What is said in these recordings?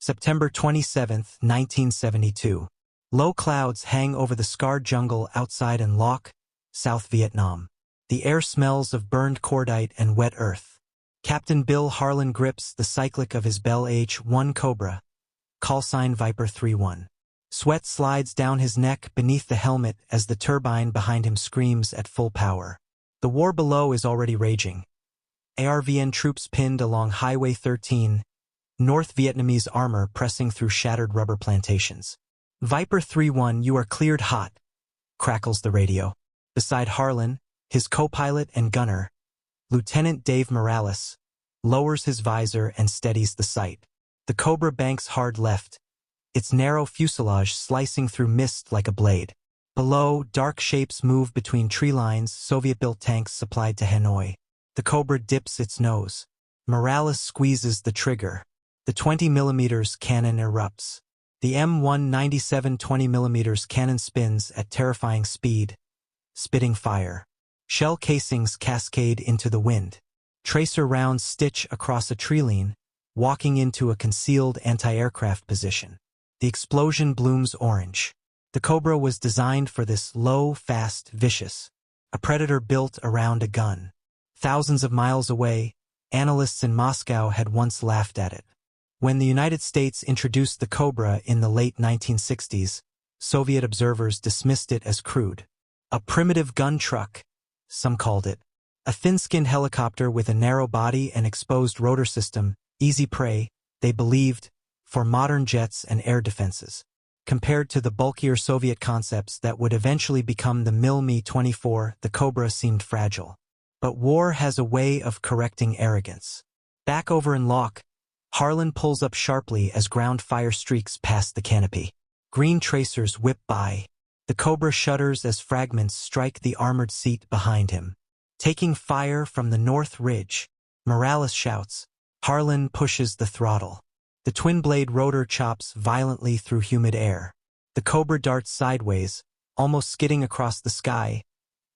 September 27, 1972. Low clouds hang over the scarred jungle outside An Lộc, South Vietnam. The air smells of burned cordite and wet earth. Captain Bill Harlan grips the cyclic of his Bell AH-1 Cobra, callsign Viper 31. Sweat slides down his neck beneath the helmet as the turbine behind him screams at full power. The war below is already raging. ARVN troops pinned along Highway 13, North Vietnamese armor pressing through shattered rubber plantations. Viper 31, you are cleared hot, crackles the radio. Beside Harlan, his co-pilot and gunner, Lieutenant Dave Morales, lowers his visor and steadies the sight. The Cobra banks hard left, its narrow fuselage slicing through mist like a blade. Below, dark shapes move between tree lines, Soviet-built tanks supplied to Hanoi. The Cobra dips its nose. Morales squeezes the trigger. The 20mm cannon erupts. The M197 20mm cannon spins at terrifying speed, spitting fire. Shell casings cascade into the wind. Tracer rounds stitch across a tree line, walking into a concealed anti-aircraft position. The explosion blooms orange. The Cobra was designed for this low, fast, vicious. A predator built around a gun. Thousands of miles away, analysts in Moscow had once laughed at it. When the United States introduced the Cobra in the late 1960s, Soviet observers dismissed it as crude. A primitive gun truck, some called it. A thin-skinned helicopter with a narrow body and exposed rotor system, easy prey, they believed, for modern jets and air defenses. Compared to the bulkier Soviet concepts that would eventually become the MiG-24, the Cobra seemed fragile. But war has a way of correcting arrogance. Back over An Loc'h, Harlan pulls up sharply as ground fire streaks past the canopy. Green tracers whip by. The Cobra shudders as fragments strike the armored seat behind him. Taking fire from the north ridge, Morales shouts. Harlan pushes the throttle. The twin-blade rotor chops violently through humid air. The Cobra darts sideways, almost skidding across the sky,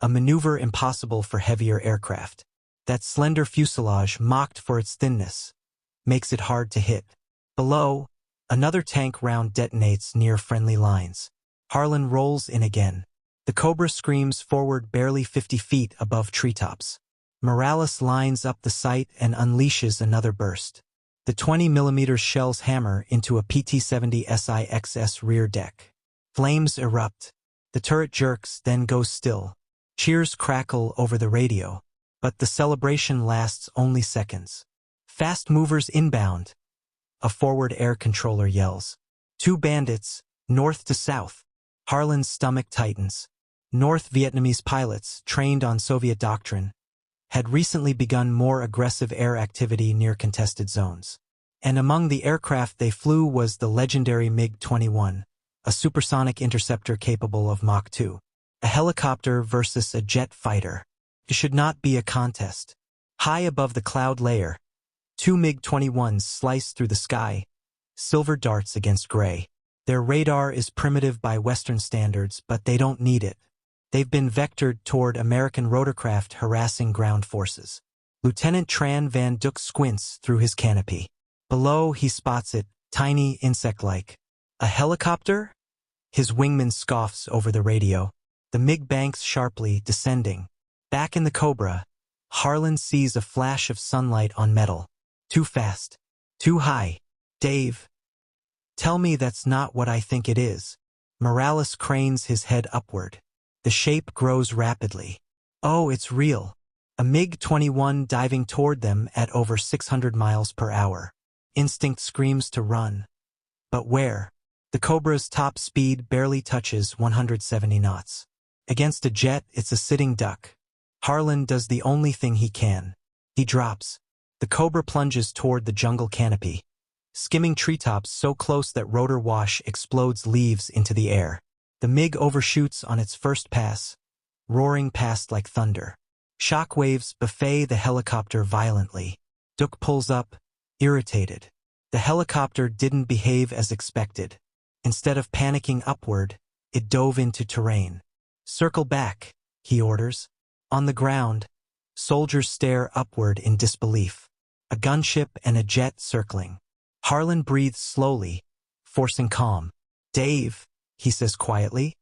a maneuver impossible for heavier aircraft. That slender fuselage, mocked for its thinness, makes it hard to hit. Below, another tank round detonates near friendly lines. Harlan rolls in again. The Cobra screams forward barely 50 feet above treetops. Morales lines up the sight and unleashes another burst. The 20mm shells hammer into a PT-70 SIXS rear deck. Flames erupt. The turret jerks, then goes still. Cheers crackle over the radio. But the celebration lasts only seconds. Fast movers inbound. A forward air controller yells. 2 bandits, north to south. Harlan's stomach tightens. North Vietnamese pilots, trained on Soviet doctrine, had recently begun more aggressive air activity near contested zones. And among the aircraft they flew was the legendary MiG-21, a supersonic interceptor capable of Mach 2. A helicopter versus a jet fighter. It should not be a contest. High above the cloud layer, 2 MiG-21s slice through the sky, silver darts against gray. Their radar is primitive by Western standards, but they don't need it. They've been vectored toward American rotorcraft harassing ground forces. Lieutenant Tran Van Dyck squints through his canopy. Below, he spots it, tiny, insect-like. A helicopter? His wingman scoffs over the radio. The MiG banks sharply, descending. Back in the Cobra, Harlan sees a flash of sunlight on metal. Too fast. Too high. Dave. Tell me that's not what I think it is. Morales cranes his head upward. The shape grows rapidly. Oh, it's real. A MiG-21 diving toward them at over 600 miles per hour. Instinct screams to run. But where? The Cobra's top speed barely touches 170 knots. Against a jet, it's a sitting duck. Harlan does the only thing he can. He drops. The Cobra plunges toward the jungle canopy, skimming treetops so close that rotor wash explodes leaves into the air. The MiG overshoots on its first pass, roaring past like thunder. Shockwaves buffet the helicopter violently. Dyck pulls up, irritated. The helicopter didn't behave as expected. Instead of panicking upward, it dove into terrain. Circle back, he orders. On the ground, soldiers stare upward in disbelief. A gunship and a jet circling. Harlan breathes slowly, forcing calm. Dave, he says quietly.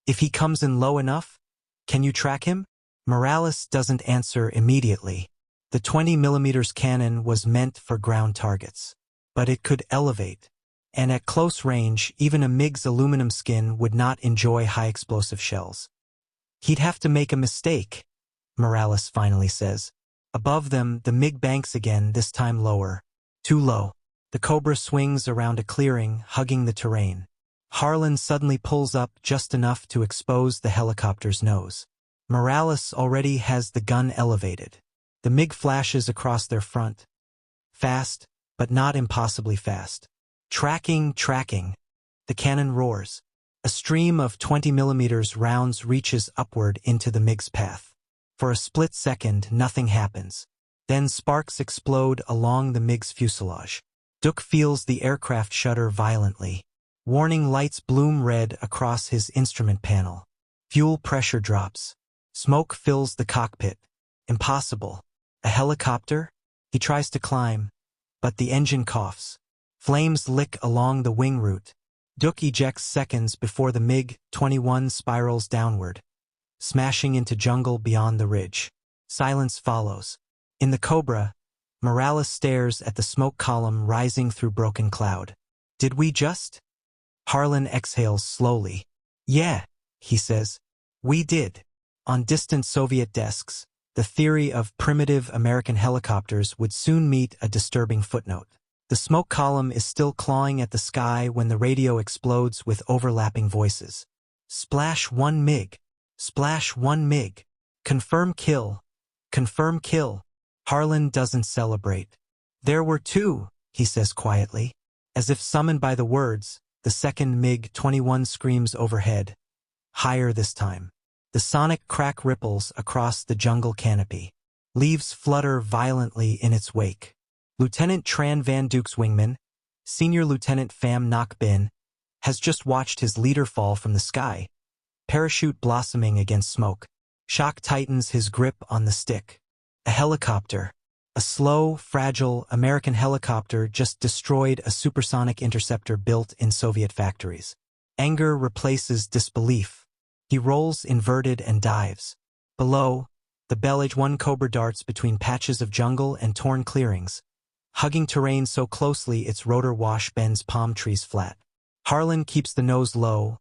If he comes in low enough, can you track him? Morales doesn't answer immediately. The 20mm cannon was meant for ground targets. But it could elevate. And at close range, even a MiG's aluminum skin would not enjoy high explosive shells. He'd have to make a mistake, Morales finally says. Above them, the MiG banks again, this time lower. Too low. The Cobra swings around a clearing, hugging the terrain. Harlan suddenly pulls up just enough to expose the helicopter's nose. Morales already has the gun elevated. The MiG flashes across their front. Fast, but not impossibly fast. Tracking. The cannon roars. A stream of 20mm rounds reaches upward into the MiG's path. For a split second, nothing happens. Then sparks explode along the MiG's fuselage. Duke feels the aircraft shudder violently. Warning lights bloom red across his instrument panel. Fuel pressure drops. Smoke fills the cockpit. Impossible. A helicopter? He tries to climb, but the engine coughs. Flames lick along the wing root. Duke ejects seconds before the MiG-21 spirals downward, smashing into jungle beyond the ridge. Silence follows. In the Cobra, Morales stares at the smoke column rising through broken cloud. Did we just? Harlan exhales slowly. Yeah, he says. We did. On distant Soviet desks, the theory of primitive American helicopters would soon meet a disturbing footnote. The smoke column is still clawing at the sky when the radio explodes with overlapping voices. Splash 1 MiG. Splash 1 MiG. Confirm kill. Confirm kill. Harlan doesn't celebrate. There were 2, he says quietly. As if summoned by the words, the second MiG-21 screams overhead. Higher this time. The sonic crack ripples across the jungle canopy. Leaves flutter violently in its wake. Lieutenant Tran Van Duke's wingman, Senior Lieutenant Pham Ngoc Bin, has just watched his leader fall from the sky, parachute blossoming against smoke. Shock tightens his grip on the stick. A helicopter. A slow, fragile American helicopter just destroyed a supersonic interceptor built in Soviet factories. Anger replaces disbelief. He rolls inverted and dives. Below, the Bell AH-1 Cobra darts between patches of jungle and torn clearings, hugging terrain so closely its rotor wash bends palm trees flat. Harlan keeps the nose low,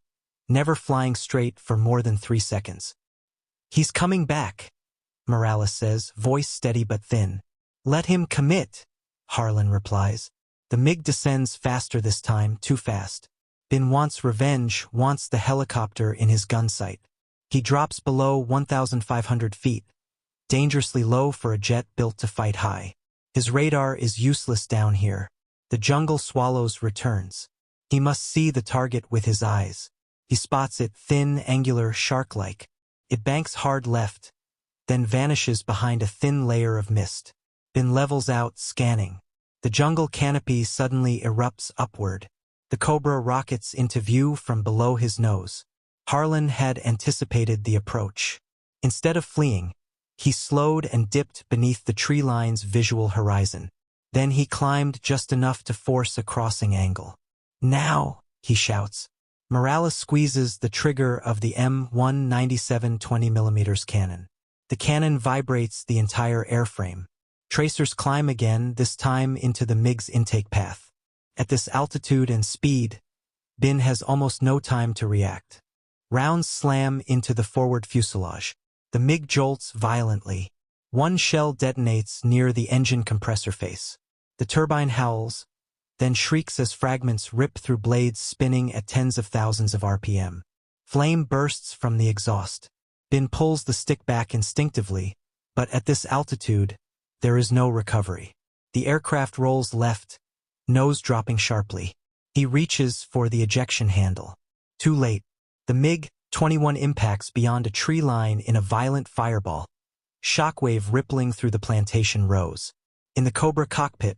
never flying straight for more than 3 seconds. He's coming back, Morales says, voice steady but thin. Let him commit, Harlan replies. The MiG descends faster this time, too fast. Bin wants revenge, wants the helicopter in his gun sight. He drops below 1,500 feet, dangerously low for a jet built to fight high. His radar is useless down here. The jungle swallows returns. He must see the target with his eyes. He spots it, thin, angular, shark-like. It banks hard left, then vanishes behind a thin layer of mist. Bin levels out, scanning. The jungle canopy suddenly erupts upward. The Cobra rockets into view from below his nose. Harlan had anticipated the approach. Instead of fleeing, he slowed and dipped beneath the tree line's visual horizon. Then he climbed just enough to force a crossing angle. Now, he shouts. Morales squeezes the trigger of the M197 20mm cannon. The cannon vibrates the entire airframe. Tracers climb again, this time into the MiG's intake path. At this altitude and speed, Bin has almost no time to react. Rounds slam into the forward fuselage. The MiG jolts violently. One shell detonates near the engine compressor face. The turbine howls, then shrieks as fragments rip through blades spinning at tens of thousands of RPM. Flame bursts from the exhaust. Bin pulls the stick back instinctively, but at this altitude, there is no recovery. The aircraft rolls left, nose dropping sharply. He reaches for the ejection handle. Too late. The MiG-21 impacts beyond a tree line in a violent fireball, shockwave rippling through the plantation rows. In the Cobra cockpit,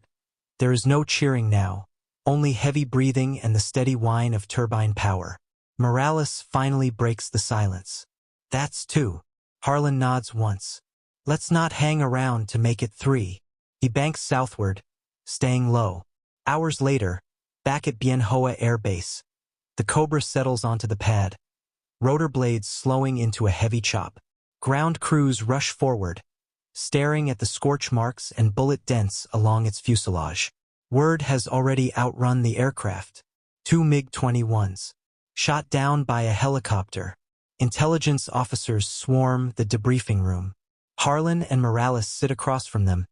there is no cheering now, only heavy breathing and the steady whine of turbine power. Morales finally breaks the silence. That's 2. Harlan nods once. Let's not hang around to make it 3. He banks southward, staying low. Hours later, back at Bien Hoa Air Base, the Cobra settles onto the pad, rotor blades slowing into a heavy chop. Ground crews rush forward, staring at the scorch marks and bullet dents along its fuselage. Word has already outrun the aircraft. 2 MiG-21s. Shot down by a helicopter. Intelligence officers swarm the debriefing room. Harlan and Morales sit across from them,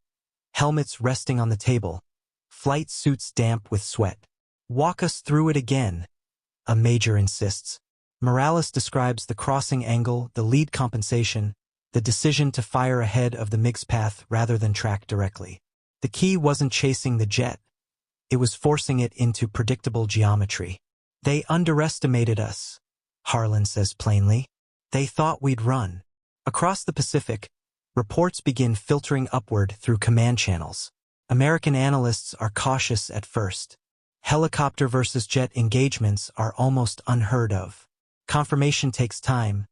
helmets resting on the table, flight suits damp with sweat. "Walk us through it again," a major insists. Morales describes the crossing angle, the lead compensation, the decision to fire ahead of the MiG's path rather than track directly. The key wasn't chasing the jet. It was forcing it into predictable geometry. "They underestimated us," Harlan says plainly. "They thought we'd run." Across the Pacific, reports begin filtering upward through command channels. American analysts are cautious at first. Helicopter versus jet engagements are almost unheard of. Confirmation takes time,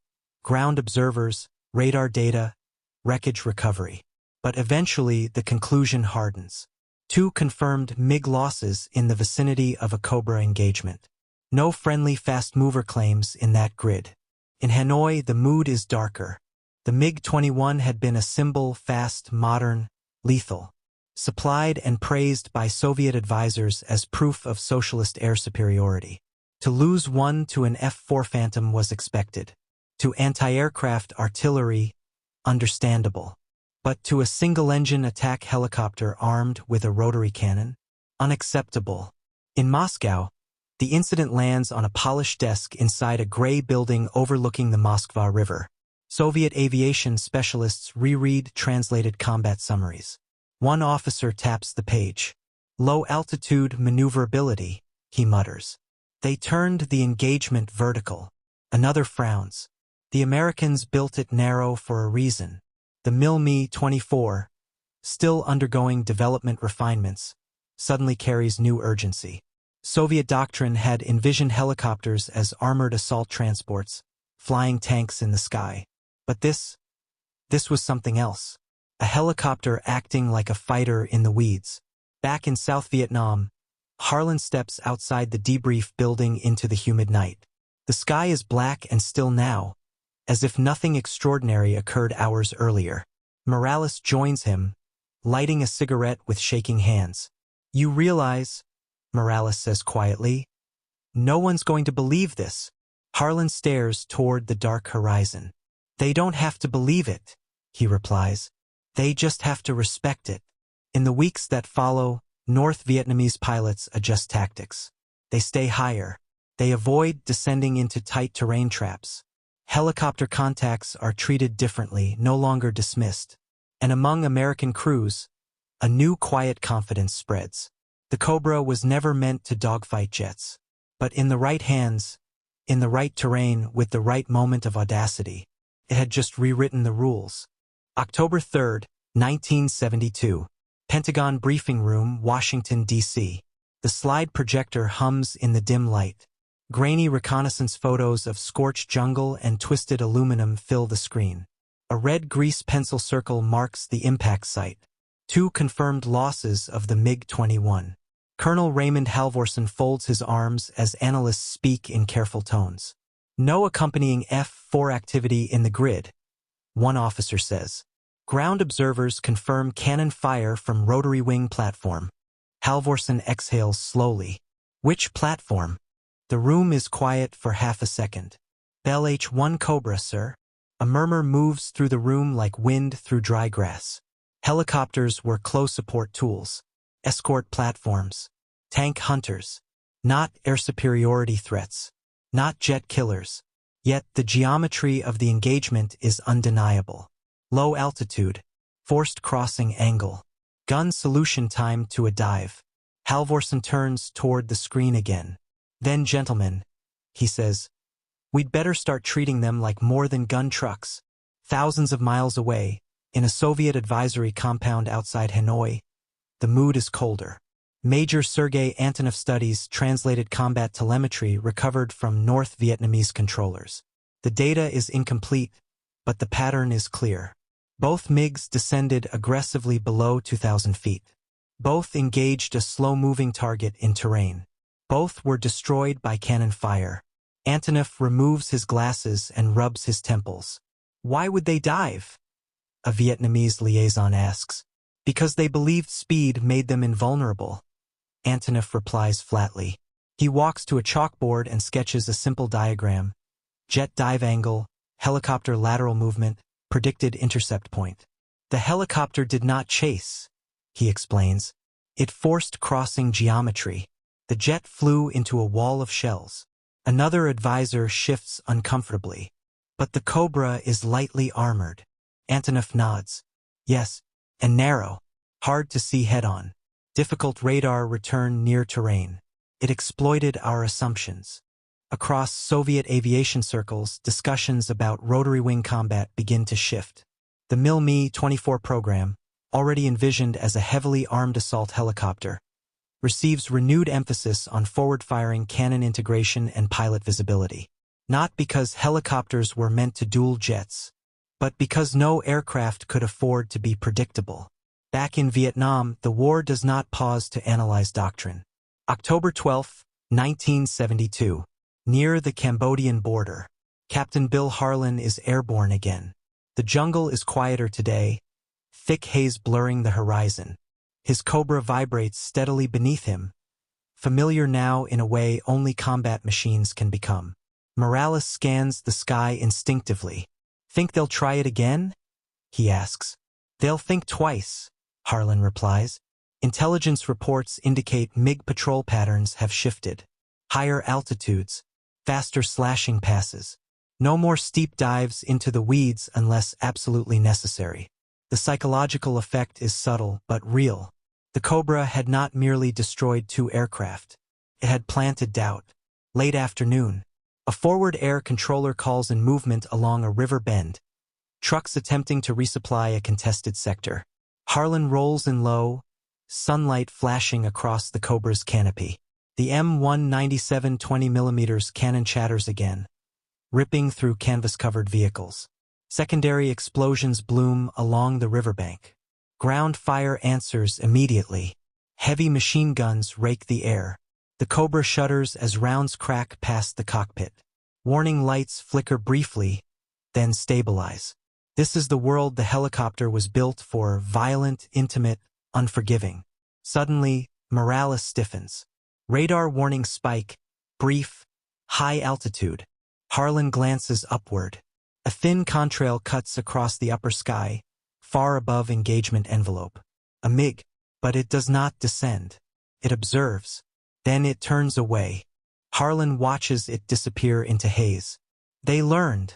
ground observers, radar data, wreckage recovery. But eventually the conclusion hardens. 2 confirmed MiG losses in the vicinity of a Cobra engagement. No friendly fast-mover claims in that grid. In Hanoi, the mood is darker. The MiG-21 had been a symbol, fast, modern, lethal. Supplied and praised by Soviet advisors as proof of socialist air superiority. To lose one to an F-4 Phantom was expected. To anti-aircraft artillery, understandable. But to a single-engine attack helicopter armed with a rotary cannon, unacceptable. In Moscow, the incident lands on a polished desk inside a gray building overlooking the Moskva River. Soviet aviation specialists reread translated combat summaries. One officer taps the page. "Low-altitude maneuverability," he mutters. "They turned the engagement vertical." Another frowns. "The Americans built it narrow for a reason." The MiG-24, still undergoing development refinements, suddenly carries new urgency. Soviet doctrine had envisioned helicopters as armored assault transports, flying tanks in the sky. But this was something else. A helicopter acting like a fighter in the weeds. Back in South Vietnam, Harlan steps outside the debrief building into the humid night. The sky is black and still now, as if nothing extraordinary occurred hours earlier. Morales joins him, lighting a cigarette with shaking hands. "You realize," Morales says quietly, "no one's going to believe this." Harlan stares toward the dark horizon. "They don't have to believe it," he replies. "They just have to respect it." In the weeks that follow, North Vietnamese pilots adjust tactics. They stay higher. They avoid descending into tight terrain traps. Helicopter contacts are treated differently, no longer dismissed. And among American crews, a new quiet confidence spreads. The Cobra was never meant to dogfight jets. But in the right hands, in the right terrain, with the right moment of audacity, it had just rewritten the rules. October 3, 1972. Pentagon Briefing Room, Washington, D.C. The slide projector hums in the dim light. Grainy reconnaissance photos of scorched jungle and twisted aluminum fill the screen. A red grease pencil circle marks the impact site. 2 confirmed losses of the MiG-21. Colonel Raymond Halvorsen folds his arms as analysts speak in careful tones. "No accompanying F-4 activity in the grid," one officer says. "Ground observers confirm cannon fire from rotary wing platform." Halvorsen exhales slowly. "Which platform?" The room is quiet for half a second. "Bell AH-1 Cobra, sir." A murmur moves through the room like wind through dry grass. Helicopters were close support tools, escort platforms, tank hunters, not air superiority threats, not jet killers. Yet the geometry of the engagement is undeniable. Low altitude, forced crossing angle, gun solution time to a dive. Halvorsen turns toward the screen again. "Then, gentlemen," he says, "we'd better start treating them like more than gun trucks." Thousands of miles away, in a Soviet advisory compound outside Hanoi, the mood is colder. Major Sergei Antonov studies translated combat telemetry recovered from North Vietnamese controllers. The data is incomplete, but the pattern is clear. Both MiGs descended aggressively below 2,000 feet. Both engaged a slow-moving target in terrain. Both were destroyed by cannon fire. Antonov removes his glasses and rubs his temples. Why would they dive? A Vietnamese liaison asks. Because they believed speed made them invulnerable. Antonov replies flatly. He walks to a chalkboard and sketches a simple diagram. Jet dive angle, helicopter lateral movement, predicted intercept point. The helicopter did not chase, he explains. It forced crossing geometry. The jet flew into a wall of shells. Another advisor shifts uncomfortably. But the Cobra is lightly armored. Antonov nods. Yes, and narrow. Hard to see head-on. Difficult radar return near terrain. It exploited our assumptions. Across Soviet aviation circles, discussions about rotary wing combat begin to shift. The MiG-24 program, already envisioned as a heavily armed assault helicopter, receives renewed emphasis on forward-firing cannon integration and pilot visibility. Not because helicopters were meant to duel jets, but because no aircraft could afford to be predictable. Back in Vietnam, the war does not pause to analyze doctrine. October 12, 1972. Near the Cambodian border, Captain Bill Harlan is airborne again. The jungle is quieter today, thick haze blurring the horizon. His Cobra vibrates steadily beneath him, familiar now in a way only combat machines can become. Morales scans the sky instinctively. Think they'll try it again? He asks. They'll think twice, Harlan replies. Intelligence reports indicate MiG patrol patterns have shifted. Higher altitudes, faster slashing passes. No more steep dives into the weeds unless absolutely necessary. The psychological effect is subtle but real. The Cobra had not merely destroyed 2 aircraft. It had planted doubt. Late afternoon, a forward air controller calls in movement along a river bend. Trucks attempting to resupply a contested sector. Harlan rolls in low, sunlight flashing across the Cobra's canopy. The M197 20mm cannon chatters again, ripping through canvas-covered vehicles. Secondary explosions bloom along the riverbank. Ground fire answers immediately. Heavy machine guns rake the air. The Cobra shudders as rounds crack past the cockpit. Warning lights flicker briefly, then stabilize. This is the world the helicopter was built for: violent, intimate, unforgiving. Suddenly, Morales stiffens. Radar warning spike, brief, high altitude. Harlan glances upward. A thin contrail cuts across the upper sky, far above engagement envelope. A MiG, but it does not descend. It observes. Then it turns away. Harlan watches it disappear into haze. They learned,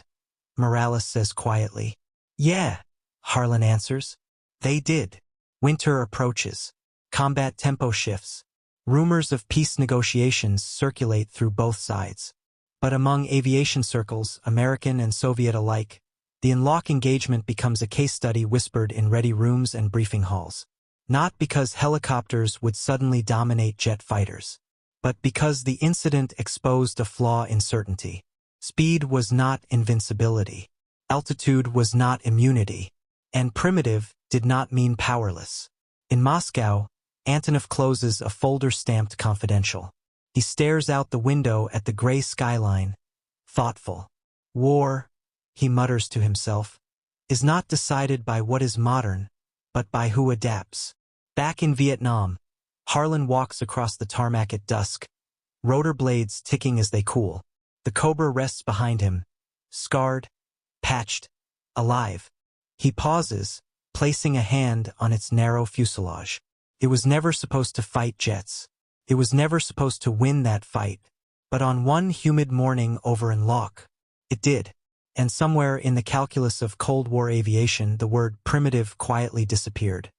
Morales says quietly. Yeah, Harlan answers. They did. Winter approaches. Combat tempo shifts. Rumors of peace negotiations circulate through both sides. But among aviation circles, American and Soviet alike, the An Loc'h engagement becomes a case study whispered in ready rooms and briefing halls. Not because helicopters would suddenly dominate jet fighters, but because the incident exposed a flaw in certainty. Speed was not invincibility. Altitude was not immunity. And primitive did not mean powerless. In Moscow, Antonov closes a folder stamped confidential. He stares out the window at the gray skyline, thoughtful. War, he mutters to himself, is not decided by what is modern, but by who adapts. Back in Vietnam, Harlan walks across the tarmac at dusk, rotor blades ticking as they cool. The Cobra rests behind him, scarred, patched, alive. He pauses, placing a hand on its narrow fuselage. It was never supposed to fight jets. It was never supposed to win that fight. But on one humid morning over An Loc'h, it did. And somewhere in the calculus of Cold War aviation, the word primitive quietly disappeared.